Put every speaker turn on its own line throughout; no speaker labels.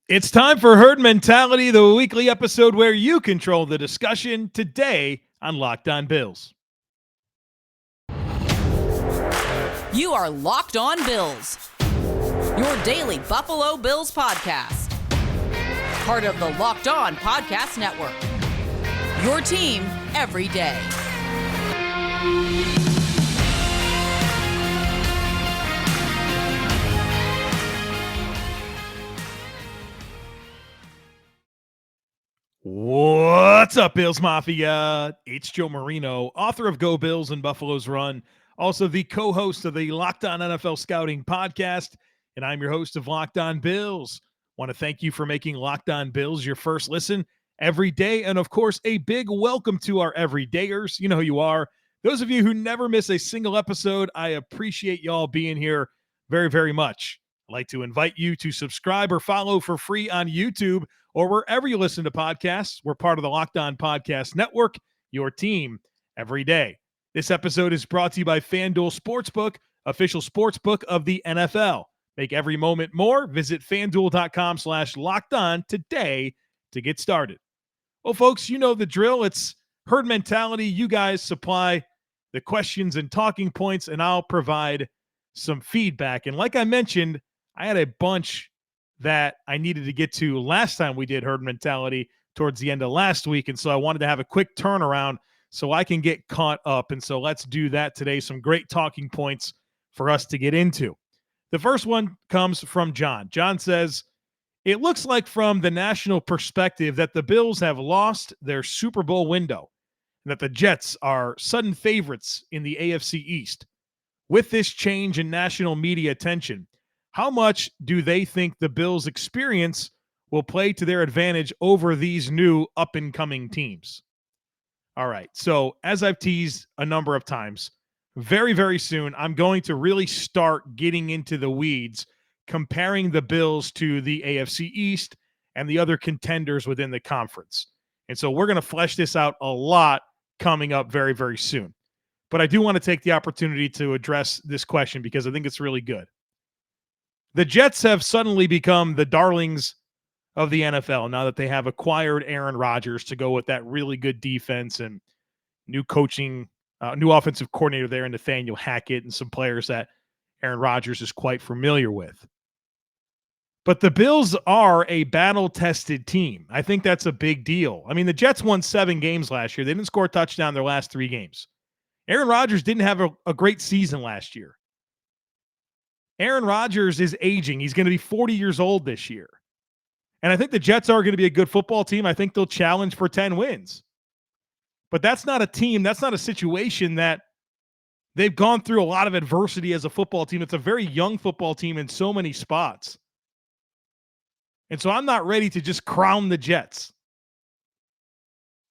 It's time for Herd Mentality, the weekly episode where you control the discussion today on Locked On Bills.
You are Locked On Bills, your daily Buffalo Bills podcast. Part of the Locked On Podcast Network, your team every day.
What's up, Bills Mafia? It's Joe Marino, author of Go Bills and Buffalo's Run, also the co-host of the Locked On NFL Scouting podcast, and I'm your host of Locked On Bills. Want to thank you for making Locked On Bills your first listen every day, and of course, a big welcome to our everydayers. You know who you are. Those of you who never miss a single episode, I appreciate y'all being here very, very much. I'd like to invite you to subscribe or follow for free on YouTube or wherever you listen to podcasts. We're part of the Locked On Podcast Network, your team every day. This episode is brought to you by FanDuel Sportsbook, official sportsbook of the NFL. Make every moment more. Visit FanDuel.com/lockedon today to get started. Well, folks, you know the drill. It's Herd Mentality. You guys supply the questions and talking points, and I'll provide some feedback. And like I mentioned, I had a bunch that I needed to get to last time we did Herd Mentality towards the end of last week. And so I wanted to have a quick turnaround so I can get caught up. And so let's do that today. Some great talking points for us to get into. The first one comes from John. John says, it looks like from the national perspective that the Bills have lost their Super Bowl window and that the Jets are sudden favorites in the AFC East. With this change in national media attention, how much do they think the Bills' experience will play to their advantage over these new up-and-coming teams? All right, so as I've teased a number of times, very, very soon, I'm going to really start getting into the weeds, comparing the Bills to the AFC East and the other contenders within the conference. And so we're going to flesh this out a lot coming up very, very soon. But I do want to take the opportunity to address this question because I think it's really good. The Jets have suddenly become the darlings of the NFL now that they have acquired Aaron Rodgers to go with that really good defense and new coaching, new offensive coordinator there in Nathaniel Hackett and some players that Aaron Rodgers is quite familiar with. But the Bills are a battle-tested team. I think that's a big deal. I mean, the Jets won 7 games last year. They didn't score a touchdown their last 3 games. Aaron Rodgers didn't have a great season last year. Aaron Rodgers is aging. He's going to be 40 years old this year. And I think the Jets are going to be a good football team. I think they'll challenge for 10 wins. But that's not a team, that's not a situation that they've gone through a lot of adversity as a football team. It's a very young football team in so many spots. And so I'm not ready to just crown the Jets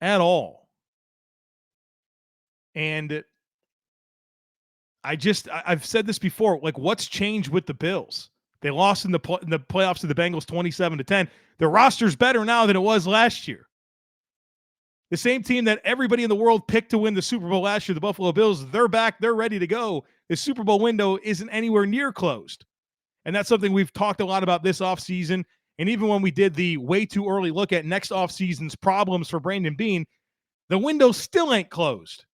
at all. And I've said this before, like what's changed with the Bills? They lost in the playoffs to the Bengals 27-10. Their roster's better now than it was last year. The same team that everybody in the world picked to win the Super Bowl last year, the Buffalo Bills, they're back, they're ready to go. The Super Bowl window isn't anywhere near closed. And that's something we've talked a lot about this offseason. And even when we did the way too early look at next offseason's problems for Brandon Beane, the window still ain't closed.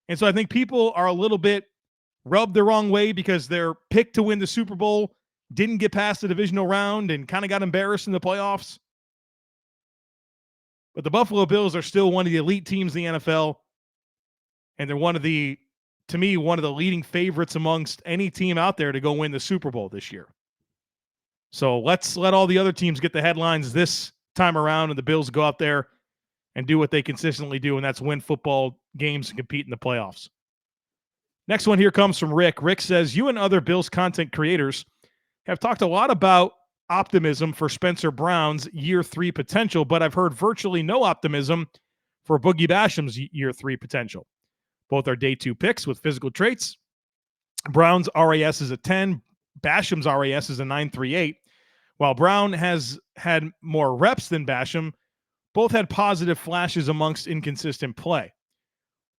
And so I think people are a little bit rubbed the wrong way because their pick to win the Super Bowl didn't get past the divisional round and kind of got embarrassed in the playoffs. But the Buffalo Bills are still one of the elite teams in the NFL. And they're to me, one of the leading favorites amongst any team out there to go win the Super Bowl this year. So let's let all the other teams get the headlines this time around and the Bills go out there and do what they consistently do, and that's win football games and compete in the playoffs. Next one here comes from Rick. Rick says, you and other Bills content creators have talked a lot about optimism for Spencer Brown's year 3 potential, but I've heard virtually no optimism for Boogie Basham's year 3 potential. Both are day 2 picks with physical traits. Brown's RAS is a 10. Basham's RAS is a 9.38. While Brown has had more reps than Basham, both had positive flashes amongst inconsistent play.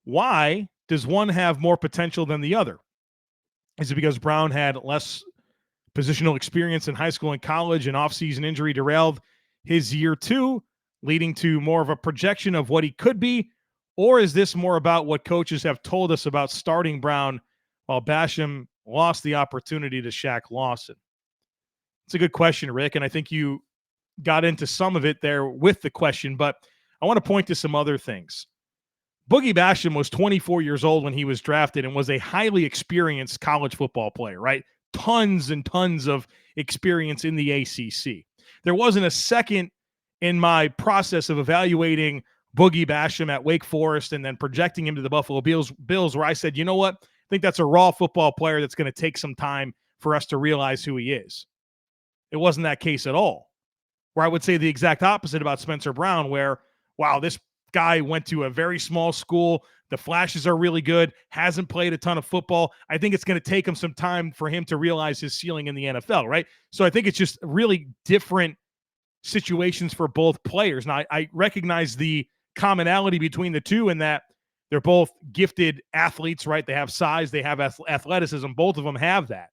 Why does one have more potential than the other? Is it because Brown had less positional experience in high school and college and offseason injury derailed his year 2, leading to more of a projection of what he could be? Or is this more about what coaches have told us about starting Brown while Basham lost the opportunity to Shaq Lawson? It's a good question, Rick, and I think you got into some of it there with the question, but I want to point to some other things. Boogie Basham was 24 years old when he was drafted and was a highly experienced college football player, right? Tons and tons of experience in the ACC. There wasn't a second in my process of evaluating Boogie Basham at Wake Forest and then projecting him to the Buffalo Bills where I said, you know what? I think that's a raw football player that's going to take some time for us to realize who he is. It wasn't that case at all. Where I would say the exact opposite about Spencer Brown, where, wow, this guy went to a very small school. The flashes are really good. Hasn't played a ton of football. I think it's going to take him some time for him to realize his ceiling in the NFL, right? So I think it's just really different situations for both players. Now, I recognize the commonality between the two in that they're both gifted athletes, right? They have size, they have athleticism. Both of them have that.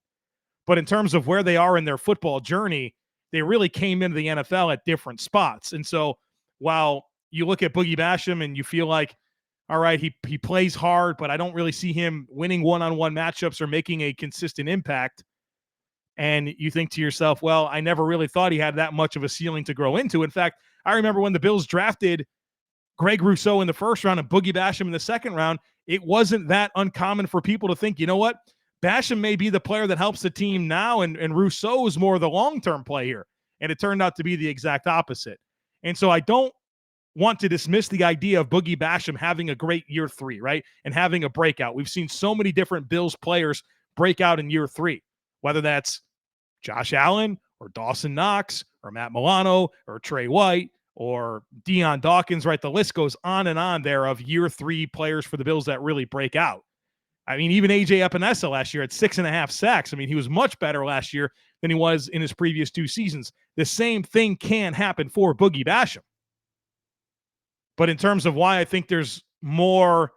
But in terms of where they are in their football journey, they really came into the NFL at different spots. And so while you look at Boogie Basham and you feel like, all right, he plays hard, but I don't really see him winning one-on-one matchups or making a consistent impact. And you think to yourself, well, I never really thought he had that much of a ceiling to grow into. In fact, I remember when the Bills drafted Greg Rousseau in the first round and Boogie Basham in the second round, it wasn't that uncommon for people to think, you know what? Basham may be the player that helps the team now, and Rousseau is more the long-term play here. And it turned out to be the exact opposite. And so I don't want to dismiss the idea of Boogie Basham having a great year 3, right? And having a breakout. We've seen so many different Bills players break out in year 3, whether that's Josh Allen or Dawson Knox or Matt Milano or Trey White or Deion Dawkins, right? The list goes on and on there of year 3 players for the Bills that really break out. I mean, even A.J. Epinesa last year had 6.5 sacks. I mean, he was much better last year than he was in his previous 2 seasons. The same thing can happen for Boogie Basham. But in terms of why I think there's more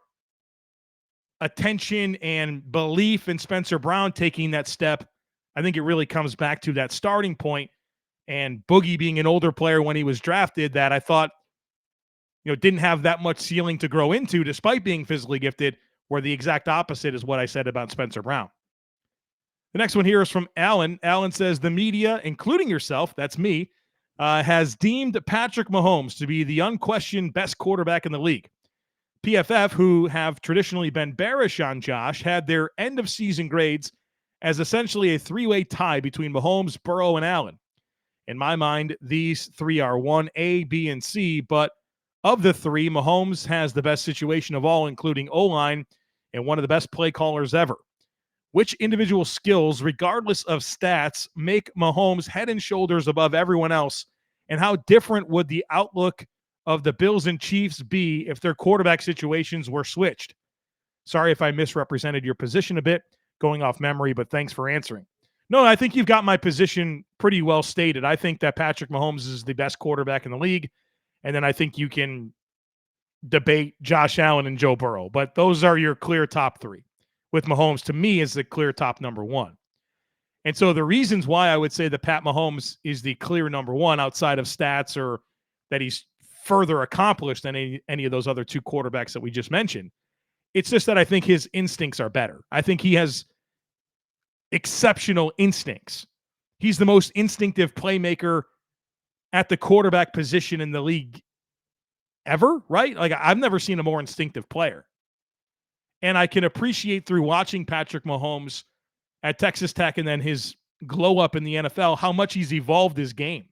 attention and belief in Spencer Brown taking that step, I think it really comes back to that starting point and Boogie being an older player when he was drafted that I thought, didn't have that much ceiling to grow into despite being physically gifted, where the exact opposite is what I said about Spencer Brown. The next one here is from Alan. Alan says, the media, including yourself, that's me, has deemed Patrick Mahomes to be the unquestioned best quarterback in the league. PFF, who have traditionally been bearish on Josh, had their end-of-season grades as essentially a 3-way tie between Mahomes, Burrow, and Allen. In my mind, these 3 are 1A, B, and C, but of the 3, Mahomes has the best situation of all, including O-line, and one of the best play callers ever. Which individual skills, regardless of stats, make Mahomes head and shoulders above everyone else? And how different would the outlook of the Bills and Chiefs be if their quarterback situations were switched? Sorry if I misrepresented your position a bit, going off memory, but thanks for answering. No, I think you've got my position pretty well stated. I think that Patrick Mahomes is the best quarterback in the league. And then I think you can debate Josh Allen and Joe Burrow. But those are your clear top 3. With Mahomes, to me, is the clear top number 1. And so the reasons why I would say that Pat Mahomes is the clear number 1 outside of stats or that he's further accomplished than any of those other 2 quarterbacks that we just mentioned, it's just that I think his instincts are better. I think he has exceptional instincts. He's the most instinctive playmaker at the quarterback position in the league ever, right? Like, I've never seen a more instinctive player. And I can appreciate through watching Patrick Mahomes at Texas Tech and then his glow up in the NFL, how much he's evolved his game.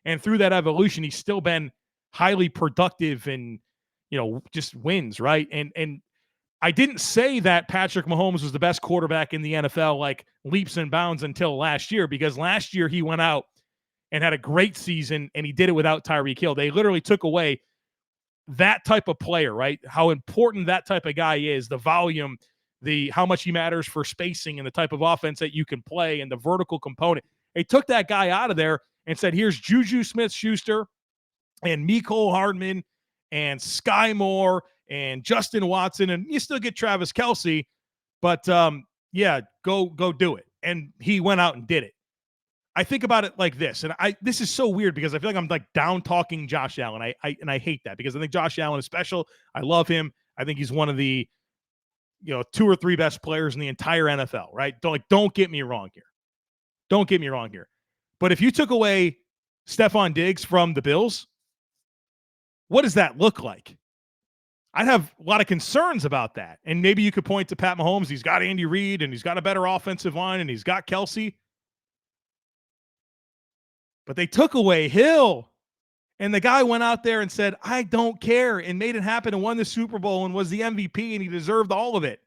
And through that evolution, he's still been highly productive and, just wins, right? And I didn't say that Patrick Mahomes was the best quarterback in the NFL, like leaps and bounds, until last year, because last year he went out and had a great season and he did it without Tyreek Hill. They literally took away that type of player, right? How important that type of guy is, the volume, how much he matters for spacing and the type of offense that you can play and the vertical component. They took that guy out of there and said, here's Juju Smith-Schuster and Mecole Hardman and Sky Moore and Justin Watson, and you still get Travis Kelce, but go do it. And he went out and did it. I think about it like this, and this is so weird because I feel like I'm like down talking Josh Allen. I hate that because I think Josh Allen is special. I love him. I think he's one of the 2 or 3 best players in the entire NFL, right? Don't get me wrong here. Don't get me wrong here. But if you took away Stefon Diggs from the Bills, what does that look like? I'd have a lot of concerns about that. And maybe you could point to Pat Mahomes. He's got Andy Reid, and he's got a better offensive line, and he's got Kelsey. But they took away Hill. And the guy went out there and said, I don't care, and made it happen and won the Super Bowl and was the MVP, and he deserved all of it.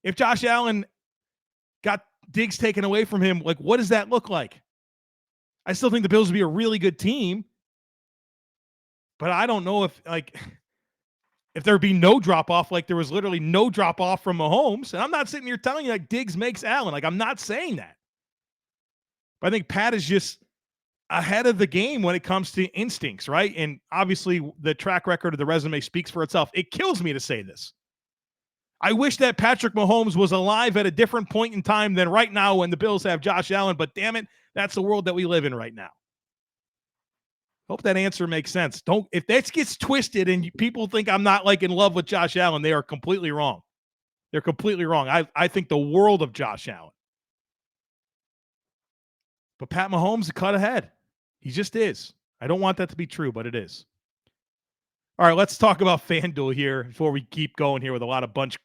If Josh Allen got Diggs taken away from him, like, what does that look like? I still think the Bills would be a really good team. But I don't know if there'd be no drop-off, like there was literally no drop-off from Mahomes. And I'm not sitting here telling you like Diggs makes Allen. Like, I'm not saying that. But I think Pat is just ahead of the game when it comes to instincts, right? And obviously the track record of the resume speaks for itself. It kills me to say this. I wish that Patrick Mahomes was alive at a different point in time than right now when the Bills have Josh Allen, but damn it, that's the world that we live in right now. Hope that answer makes sense. If that gets twisted and people think I'm not like in love with Josh Allen, they are completely wrong. They're completely wrong. I think the world of Josh Allen. But Pat Mahomes is cut ahead. He just is. I don't want that to be true, but it is. All right, let's talk about FanDuel here before we keep going here with a bunch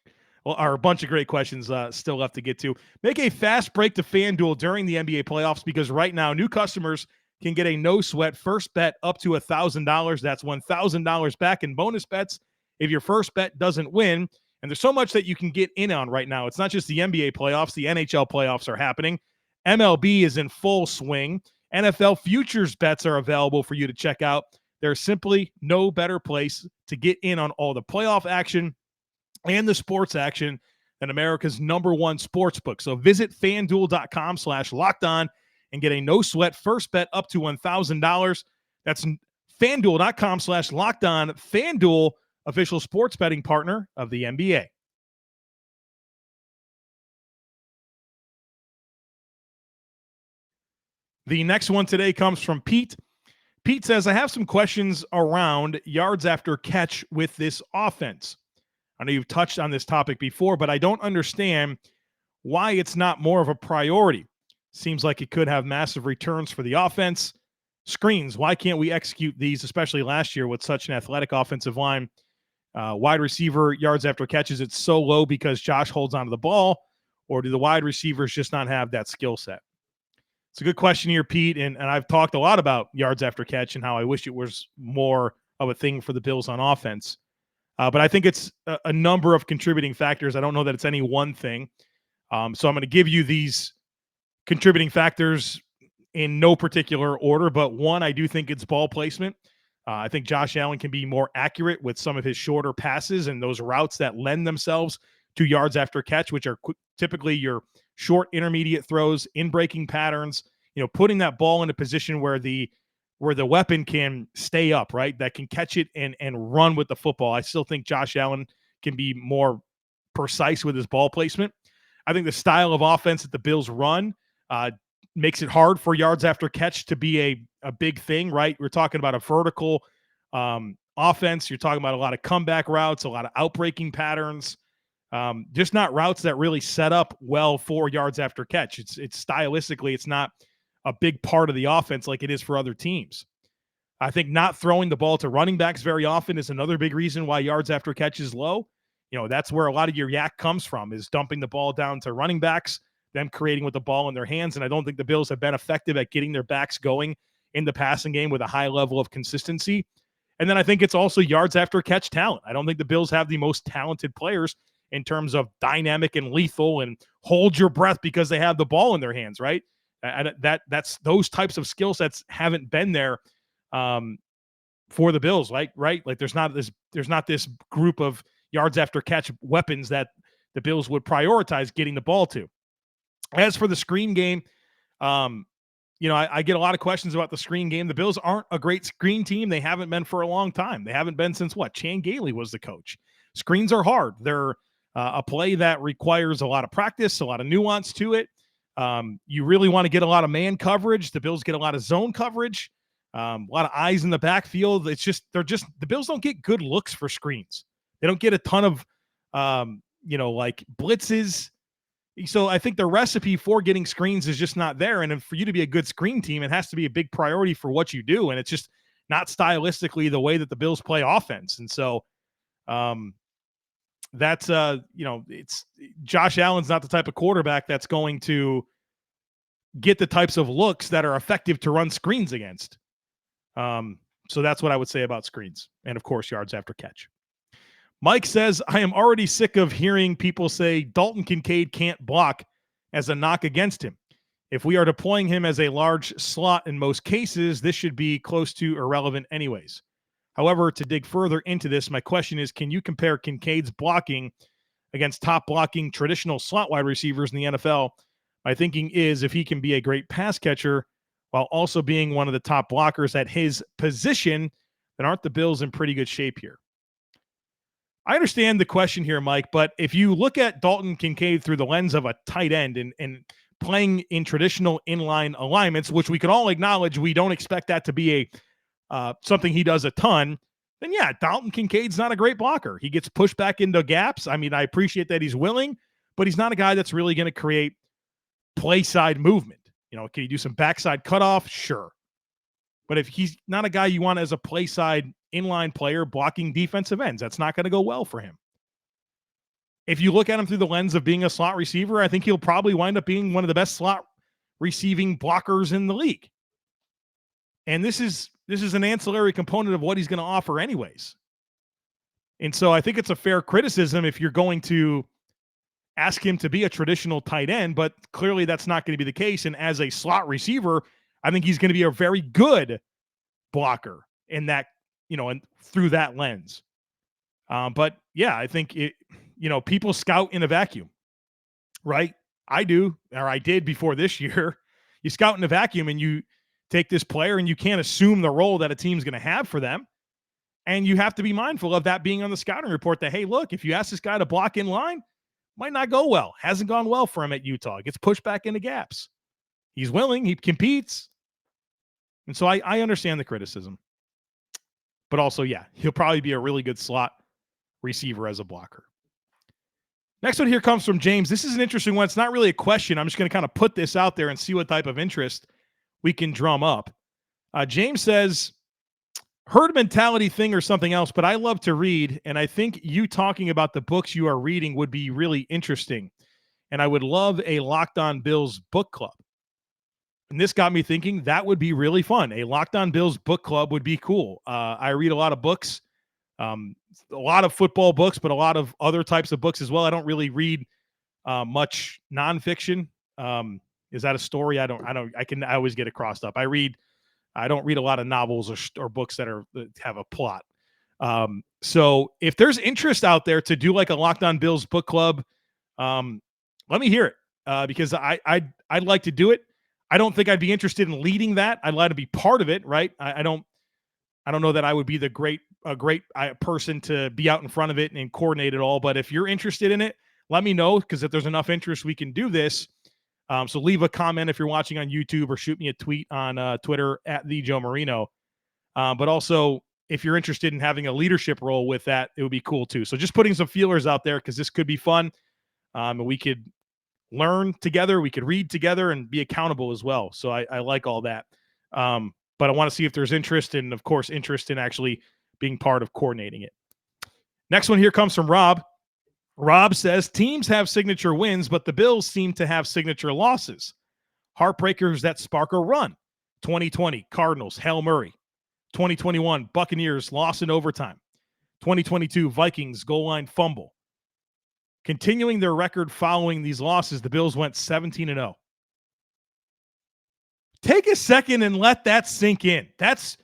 of great questions still left to get to. Make a fast break to FanDuel during the NBA playoffs because right now new customers can get a no-sweat first bet up to $1,000. That's $1,000 back in bonus bets if your first bet doesn't win. And there's so much that you can get in on right now. It's not just the NBA playoffs. The NHL playoffs are happening. MLB is in full swing. NFL futures bets are available for you to check out. There's simply no better place to get in on all the playoff action and the sports action than America's #1 sportsbook. So visit FanDuel.com/lockedon and get a no-sweat first bet up to $1,000. That's FanDuel.com/lockedon. FanDuel, official sports betting partner of the NBA. The next one today comes from Pete. Pete says, I have some questions around yards after catch with this offense. I know you've touched on this topic before, but I don't understand why it's not more of a priority. Seems like it could have massive returns for the offense. Screens, why can't we execute these, especially last year with such an athletic offensive line? Wide receiver yards after catches, it's so low because Josh holds onto the ball, or do the wide receivers just not have that skill set? It's a good question here, Pete, and I've talked a lot about yards after catch and how I wish it was more of a thing for the Bills on offense. But I think it's a number of contributing factors. I don't know that it's any one thing. So I'm going to give you these contributing factors in no particular order, but one, I do think it's ball placement. I think Josh Allen can be more accurate with some of his shorter passes and those routes that lend themselves to yards after catch, which are typically your short intermediate throws in breaking patterns, putting that ball in a position where the weapon can stay up, right? That can catch it and run with the football. I still think Josh Allen can be more precise with his ball placement. I think the style of offense that the Bills run makes it hard for yards after catch to be a big thing, right? We're talking about a vertical offense. You're talking about a lot of comeback routes, a lot of outbreaking patterns. Just not routes that really set up well for yards after catch. It's stylistically, it's not a big part of the offense like it is for other teams. I think not throwing the ball to running backs very often is another big reason why yards after catch is low. That's where a lot of your yak comes from, is dumping the ball down to running backs, them creating with the ball in their hands. And I don't think the Bills have been effective at getting their backs going in the passing game with a high level of consistency. And then I think it's also yards after catch talent. I don't think the Bills have the most talented players in terms of dynamic and lethal and hold your breath because they have the ball in their hands, right? That's those types of skill sets haven't been there for the Bills, right? Like there's not this group of yards after catch weapons that the Bills would prioritize getting the ball to. As for the screen game, I get a lot of questions about the screen game. The Bills aren't a great screen team. They haven't been for a long time. They haven't been since Chan Gailey was the coach. Screens are hard. They're a play that requires a lot of practice, a lot of nuance to it. You really want to get a lot of man coverage. The Bills get a lot of zone coverage, a lot of eyes in the backfield. It's just the Bills don't get good looks for screens. They don't get a ton of like blitzes. So I think the recipe for getting screens is just not there. And for you to be a good screen team, it has to be a big priority for what you do. And it's just not stylistically the way that the Bills play offense. And so that's it's Josh Allen's not the type of quarterback that's going to get the types of looks that are effective to run screens against. So that's what I would say about screens. And of course, yards after catch. Mike says, I am already sick of hearing people say Dalton Kincaid can't block as a knock against him. If we are deploying him as a large slot in most cases, this should be close to irrelevant anyways. However, to dig further into this, my question is, can you compare Kincaid's blocking against top blocking traditional slot wide receivers in the NFL? My thinking is if he can be a great pass catcher while also being one of the top blockers at his position, then aren't the Bills in pretty good shape here? I understand the question here, Mike, but if you look at Dalton Kincaid through the lens of a tight end and playing in traditional inline alignments, which we can all acknowledge we don't expect that to be a something he does a ton, then yeah, Dalton Kincaid's not a great blocker. He gets pushed back into gaps. I mean, I appreciate that he's willing, but he's not a guy that's really going to create play side movement. Can he do some backside cutoff? Sure. But if he's not a guy you want as a play side inline player blocking defensive ends, that's not going to go well for him. If you look at him through the lens of being a slot receiver, I think he'll probably wind up being one of the best slot receiving blockers in the league. And this is an ancillary component of what he's going to offer anyways. And so I think it's a fair criticism if you're going to ask him to be a traditional tight end, but clearly that's not going to be the case. And as a slot receiver, I think he's going to be a very good blocker in that, and through that lens. But yeah, I think people scout in a vacuum, right? I do, or I did before this year. You scout in a vacuum and you take this player and you can't assume the role that a team's going to have for them. And you have to be mindful of that being on the scouting report that, hey, look, if you ask this guy to block in line, might not go well. Hasn't gone well for him at Utah. Gets pushed back into gaps. He's willing. He competes. And so I understand the criticism. But also, yeah, he'll probably be a really good slot receiver as a blocker. Next one here comes from James. This is an interesting one. It's not really a question. I'm just going to kind of put this out there and see what type of interest we can drum up. James says, herd mentality thing or something else, but I love to read, and I think you talking about the books you are reading would be really interesting. And I would love a Locked On Bills book club. And this got me thinking that would be really fun. A Locked On Bills book club would be cool. I read a lot of books, a lot of football books, but a lot of other types of books as well. I don't really read much nonfiction. Is that a story? I always get it crossed up. I don't read a lot of novels or books that have a plot. So if there's interest out there to do like a Locked On Bills book club, let me hear it because I'd like to do it. I don't think I'd be interested in leading that. I'd like to be part of it, right? I don't know that I would be a great person to be out in front of it and coordinate it all. But if you're interested in it, let me know, because if there's enough interest, we can do this. So leave a comment if you're watching on YouTube, or shoot me a tweet on Twitter at @TheJoeMarino. But also, if you're interested in having a leadership role with that, it would be cool too. So just putting some feelers out there, because this could be fun. And we could learn together, we could read together, and be accountable as well. So I like all that. But I want to see if there's interest, and of course, interest in actually being part of coordinating it. Next one here comes from Rob. Rob says, teams have signature wins, but the Bills seem to have signature losses. Heartbreakers that spark a run. 2020, Cardinals, Hail Murray. 2021, Buccaneers, loss in overtime. 2022, Vikings, goal line fumble. Continuing their record following these losses, the Bills went 17-0. Take a second and let that sink in. That's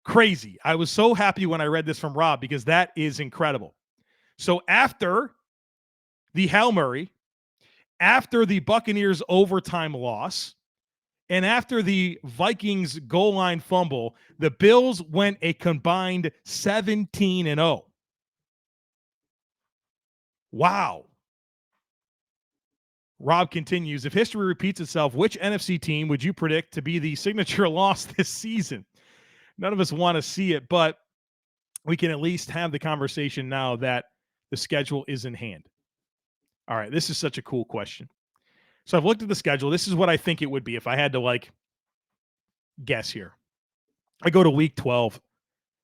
crazy. I was so happy when I read this from Rob, because that is incredible. So after the Hail Murray, after the Buccaneers overtime loss, and after the Vikings goal line fumble, the Bills went a combined 17-0. Wow. Rob continues, if history repeats itself, which NFC team would you predict to be the signature loss this season? None of us want to see it, but we can at least have the conversation now that the schedule is in hand. All right, this is such a cool question. So I've looked at the schedule. This is what I think it would be if I had to guess here. I go to week 12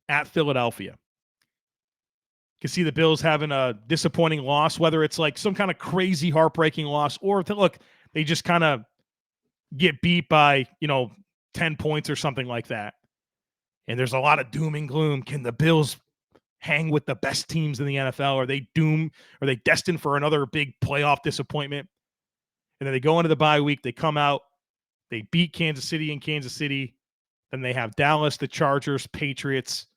at Philadelphia. You can see the Bills having a disappointing loss, whether it's some kind of crazy heartbreaking loss or if they just kind of get beat by, 10 points or something like that. And there's a lot of doom and gloom. Can the Bills hang with the best teams in the NFL? Are they doomed? Are they destined for another big playoff disappointment? And then they go into the bye week. They come out. They beat Kansas City in Kansas City. Then they have Dallas, the Chargers, Patriots,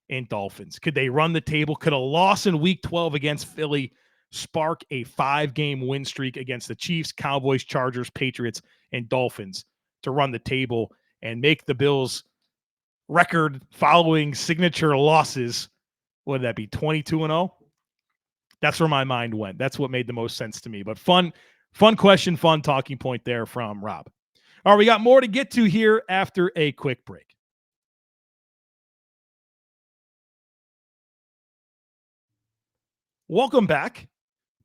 and Dolphins. Could they run the table? Could a loss in week 12 against Philly spark a 5-game win streak against the Chiefs, Cowboys, Chargers, Patriots, and Dolphins to run the table and make the Bills record following signature losses? What would that be, 22-0? That's where my mind went. That's what made the most sense to me. But fun question, fun talking point there from Rob. All right, we got more to get to here after a quick break. Welcome back.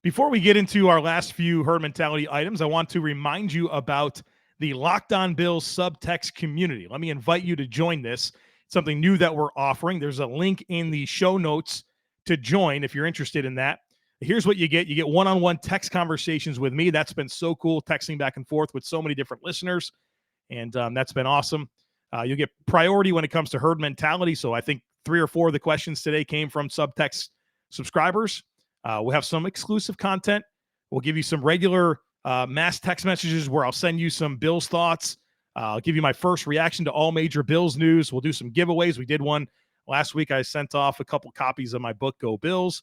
Before we get into our last few herd mentality items, I want to remind you about the Locked On Bills subtext community. Let me invite you to join this. It's something new that we're offering. There's a link in the show notes to join if you're interested in that. Here's what you get. You get one-on-one text conversations with me. That's been so cool, texting back and forth with so many different listeners, and that's been awesome. You'll get priority when it comes to herd mentality. So I think 3 or 4 of the questions today came from subtext subscribers. We'll have some exclusive content. We'll give you some regular mass text messages where I'll send you some Bills thoughts. I'll give you my first reaction to all major Bills news. We'll do some giveaways. We did one last week. I sent off a couple copies of my book, Go Bills.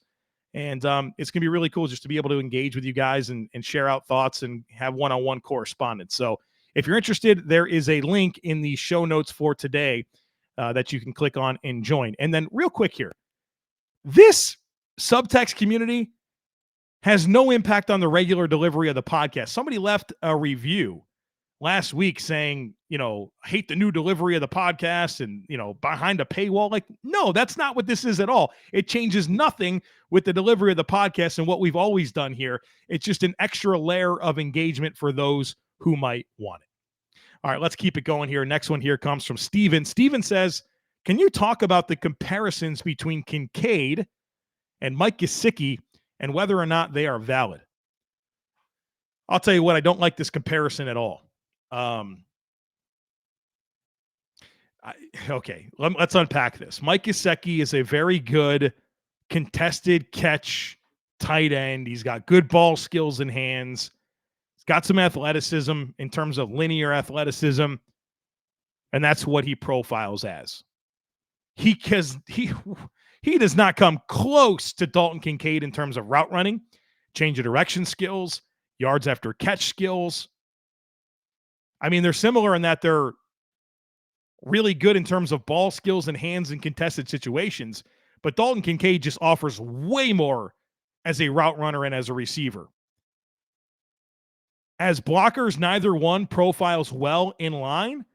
And it's going to be really cool just to be able to engage with you guys and share out thoughts and have one-on-one correspondence. So if you're interested, there is a link in the show notes for today that you can click on and join. And then real quick here, this subtext community has no impact on the regular delivery of the podcast. Somebody left a review last week saying, hate the new delivery of the podcast and, behind a paywall. No, that's not what this is at all. It changes nothing with the delivery of the podcast and what we've always done here. It's just an extra layer of engagement for those who might want it. All right, let's keep it going here. Next one here comes from Steven. Steven says, can you talk about the comparisons between Kincaids and Mike Gesicki and whether or not they are valid? I'll tell you what, I don't like this comparison at all. Okay, let's unpack this. Mike Gesicki is a very good contested catch tight end. He's got good ball skills and hands. He's got some athleticism in terms of linear athleticism, and that's what he profiles as. He does not come close to Dalton Kincaid in terms of route running, change of direction skills, yards after catch skills. I mean, they're similar in that they're really good in terms of ball skills and hands in contested situations, but Dalton Kincaid just offers way more as a route runner and as a receiver. As blockers, neither one profiles well in line,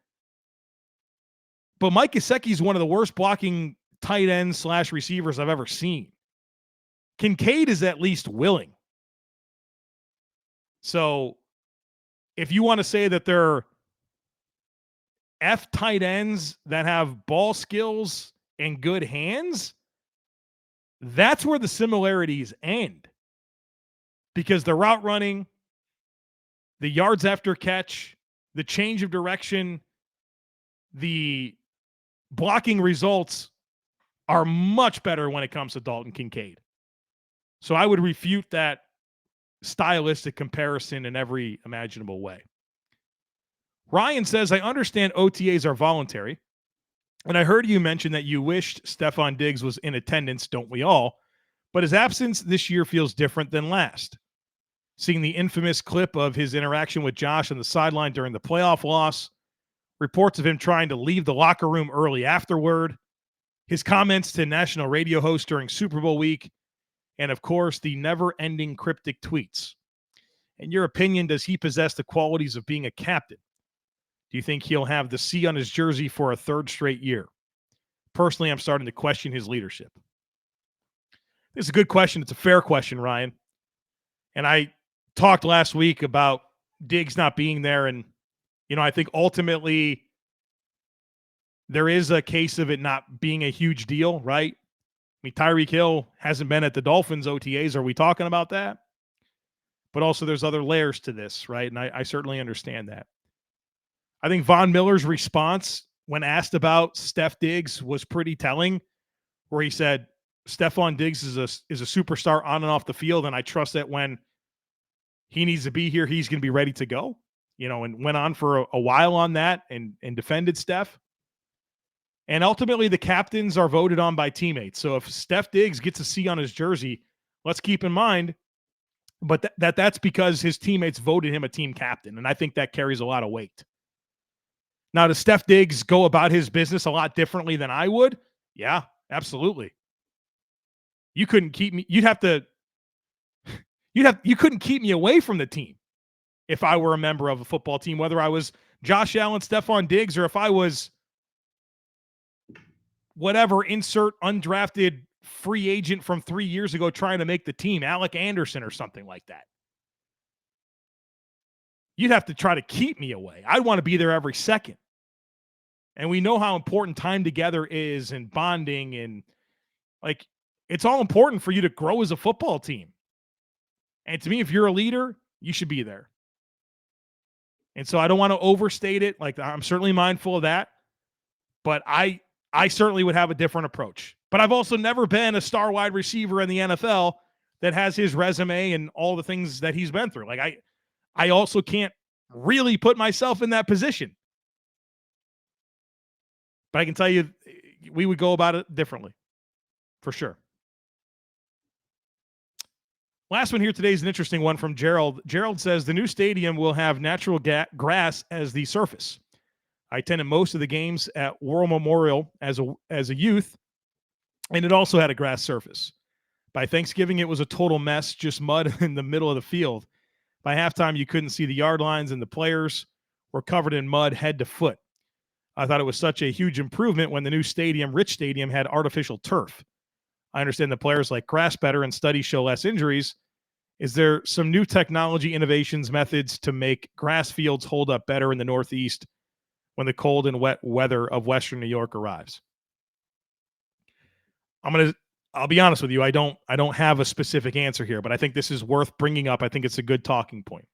but Mike Gesicki is one of the worst blocking tight ends / receivers I've ever seen. Kincaids is at least willing. So if you want to say that they're F tight ends that have ball skills and good hands, that's where the similarities end. Because the route running, the yards after catch, the change of direction, the blocking results are much better when it comes to Dalton Kincaid. So I would refute that stylistic comparison in every imaginable way. Ryan says, I understand OTAs are voluntary, and I heard you mention that you wished Stefon Diggs was in attendance, don't we all? But his absence this year feels different than last. Seeing the infamous clip of his interaction with Josh on the sideline during the playoff loss, reports of him trying to leave the locker room early afterward, his comments to national radio hosts during Super Bowl week, and of course, the never-ending cryptic tweets. In your opinion, does he possess the qualities of being a captain? Do you think he'll have the C on his jersey for a third straight year? Personally, I'm starting to question his leadership. This is a good question. It's a fair question, Ryan. And I talked last week about Diggs not being there. And, I think ultimately there is a case of it not being a huge deal, right? I mean, Tyreek Hill hasn't been at the Dolphins OTAs. Are we talking about that? But also there's other layers to this, right? And I certainly understand that. I think Von Miller's response when asked about Steph Diggs was pretty telling, where he said, Stefon Diggs is a superstar on and off the field, and I trust that when he needs to be here, he's going to be ready to go. And went on for a while on that and defended Steph. And ultimately, the captains are voted on by teammates. So if Steph Diggs gets a C on his jersey, let's keep in mind, but that's because his teammates voted him a team captain, and I think that carries a lot of weight. Now, does Steph Diggs go about his business a lot differently than I would? Yeah, absolutely. You couldn't keep me. You couldn't keep me away from the team if I were a member of a football team, whether I was Josh Allen, Stefon Diggs, or if I was whatever, insert undrafted free agent from 3 years ago trying to make the team, Alec Anderson or something like that. You'd have to try to keep me away. I'd want to be there every second. And we know how important time together is and bonding, and it's all important for you to grow as a football team. And to me, if you're a leader, you should be there. And so I don't want to overstate it. I'm certainly mindful of that, but I certainly would have a different approach. But I've also never been a star wide receiver in the NFL that has his resume and all the things that he's been through. I also can't really put myself in that position. But I can tell you, we would go about it differently, for sure. Last one here today is an interesting one from Gerald. Gerald says the new stadium will have natural grass as the surface. I attended most of the games at War Memorial as a youth, and it also had a grass surface. By Thanksgiving, it was a total mess, just mud in the middle of the field. By halftime, you couldn't see the yard lines, and the players were covered in mud head to foot. I thought it was such a huge improvement when the new stadium, Rich Stadium, had artificial turf. I understand the players like grass better and studies show less injuries. Is there some new technology, innovations, methods to make grass fields hold up better in the Northeast when the cold and wet weather of Western New York arrives? I'll be honest with you. I don't have a specific answer here, but I think this is worth bringing up. I think it's a good talking point.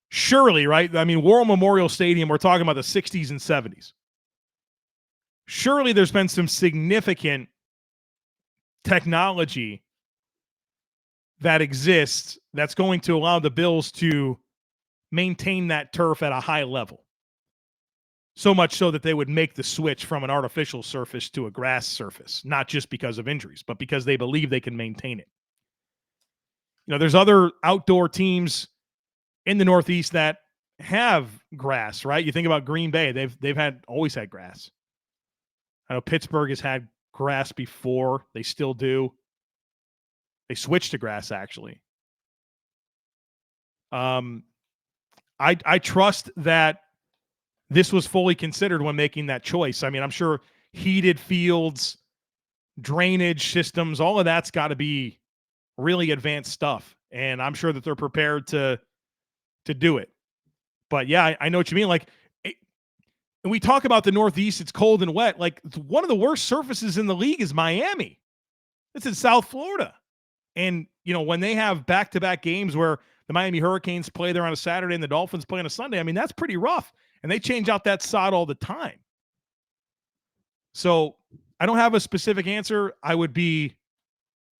Surely, right? I mean, War Memorial Stadium, we're talking about the 60s and 70s. Surely there's been some significant technology that exists that's going to allow the Bills to maintain that turf at a high level. So much so that they would make the switch from an artificial surface to a grass surface, not just because of injuries, but because they believe they can maintain it. There's other outdoor teams in the Northeast that have grass, right? You think about Green Bay, they've always had grass. I know Pittsburgh has had grass before. They still do. They switched to grass, actually. I trust that this was fully considered when making that choice. I mean, I'm sure heated fields, drainage systems, all of that's got to be really advanced stuff. And I'm sure that they're prepared to do it. But yeah, I know what you mean. And we talk about the Northeast, it's cold and wet. One of the worst surfaces in the league is Miami. It's in South Florida. And, when they have back-to-back games where the Miami Hurricanes play there on a Saturday and the Dolphins play on a Sunday, I mean, that's pretty rough. And they change out that sod all the time. So I don't have a specific answer. I would be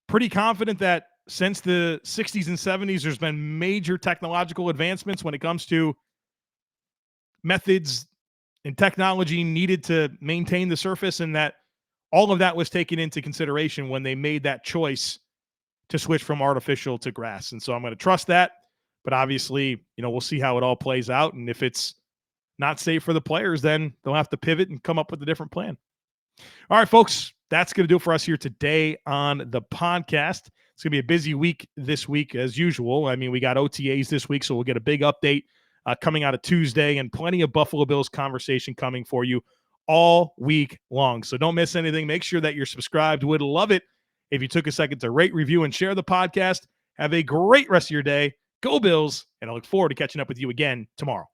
pretty confident that since the 60s and 70s, there's been major technological advancements when it comes to methods and technology needed to maintain the surface, and that all of that was taken into consideration when they made that choice to switch from artificial to grass. And so I'm going to trust that. But obviously, we'll see how it all plays out. And if it's not safe for the players, then they'll have to pivot and come up with a different plan. All right, folks, that's going to do it for us here today on the podcast. It's going to be a busy week this week as usual. I mean, we got OTAs this week, so we'll get a big update coming out of Tuesday and plenty of Buffalo Bills conversation coming for you all week long. So don't miss anything. Make sure that you're subscribed. Would love it if you took a second to rate, review, and share the podcast. Have a great rest of your day. Go Bills, and I look forward to catching up with you again tomorrow.